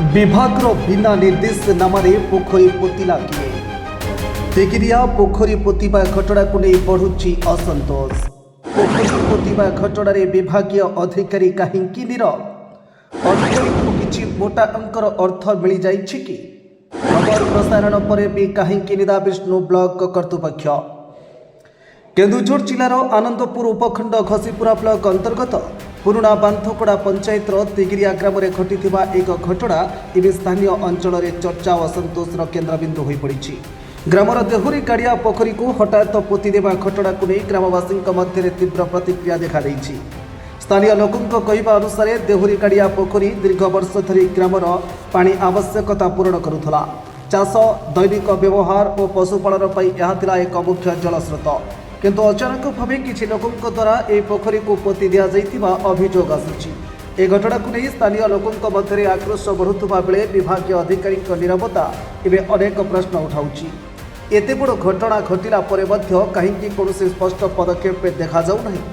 विभाग बिना निर्देश नाम पोखरी पोतिला किए टेकिरिया पोखरी पोतिबा घटना को नहीं बढ़ुची असंतोष। पोखरी पोतिबा घटना विभाग अधिकारी कहीं नीरव। अधिकारी को किसी मोटा अंकर अर्थ मिल जाए कि खबर प्रसारण पर भी कहीं निदा विष्णु ब्लॉक कर्तृपक्ष। केन्दुझर जिलार आनंदपुर उपखंड घसीपुरा ब्लॉक अंतर्गत पुराणा बांधकोड़ा पंचायतर तिगिरिया ग्राम में घटी एक घटना एवं स्थानीय अंचल चर्चा और असंतोषर केन्द्रबिंदु हो पड़ी। ग्रामर देहुरी गाड़िया पोखरी को हठात पोतीदेवा घटना को नहीं ग्रामवासी मध्य तीव्र प्रतिक्रिया देखा देछि। स्थानीय लोकों कहवा अनुसार देहुरी गाड़िया पोखरी दीर्घ वर्ष धरी ग्रामर पानी आवश्यकता पूरण करुला। चाष दैनिक व्यवहार और पशुपालन पर एक मुख्य जलस्रोत, किंतु अचानक भाव किसी लोकों द्वारा यह पोखरी को पोती दि जाइतिबा अभियोग आसुछि। ए घटना को नहीं स्थानीय लोकों मध्य आक्रोश बढ़ुवा बेले विभाग अधिकारी नीरवता एवं अनेक प्रश्न उठाउछि। एते बड़ घटना घटिला परे मध्य कहीं कौन स्पष्ट पदक्षेप देखा जाऊ नहीं।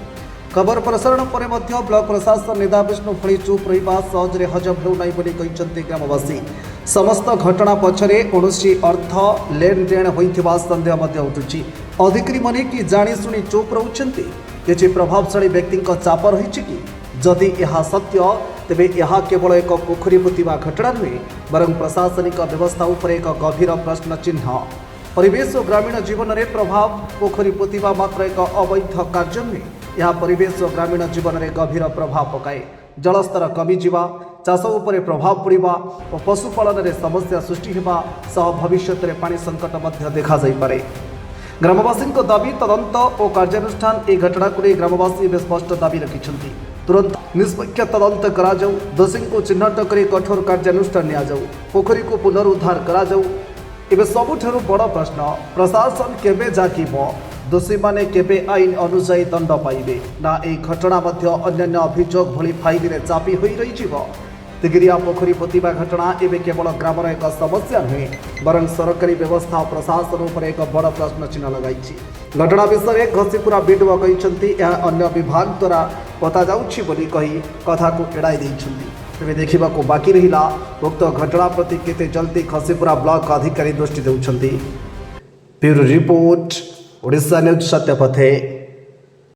खबर प्रसारण पर मध्य ब्लॉक प्रशासन निदा विष्णु भली चुप रहा सहजरे हजम हेउनाई बोली कहिसंती ग्रामवासी। समस्त घटना पछरे कौनसी अर्थ लेन देन होइथिबा संदेह मध्य उठुछि। अधिकारी माने कि जानी सुनी चुप रहउछंती। किछि प्रभावशाली व्यक्ति चाप रही कि जदि यह सत्य तेबे यह केवल एक पोखरी पोतिबा घटना नुहे बरं प्रशासनिक व्यवस्था उपर एक गभीर प्रश्न चिन्ह। परिवेश और ग्रामीण जीवन में प्रभाव पोखरी पोतिबा मात्र एक अवैध कार्य नुहे, यह परिवेश और ग्रामीण जीवन में गभीर प्रभाव पकाए। जलस्तर कमिजा, चाष उपर प्रभाव पड़ा और पशुपालन में समस्या सृष्टि होगा सह भविष्य में पानी संकट देखा जापे। ग्रामवासी दाबी तदंत और कार्यानुष्ठान ए घटना को नहीं ग्रामवासी स्पष्ट दाबी रखिंट। तुरंत निष्पक्ष तदंत करा जाऊ, दोषी को चिन्हट कर कठोर कार्यानुष्ठान निया जाऊ, पोखरी को पुनरुद्धार करा जाऊ। एवं सबुठारु बड़ प्रश्न, प्रशासन केबे जागिब, दोषी माने केबे आईन अनुसार दंड पाइबे ना ए घटना मध्य अन्य अभियोग भली फाइल रे चापी होई रही जीव। तिगिरिया पोखरी पोतिबा घटना एवं केवल ग्रामर एक समस्या नुहे बरं सरकारी व्यवस्था और प्रशासन उपर एक बड़ प्रश्न चिन्ह लगाई। घटना विषय घसीपुरा बीडीओ कहते यह अन्य विभाग द्वारा पता जाउछि बोली कही कथा को एड़ाई देइछन्ति। तेज देखा बाकी रहा उक्त घटना प्रति केते जल्दी घसीपुरा ब्लॉक अधिकारी दृष्टि देउछन्ति। Bureau report, Odisha news सत्यपथे।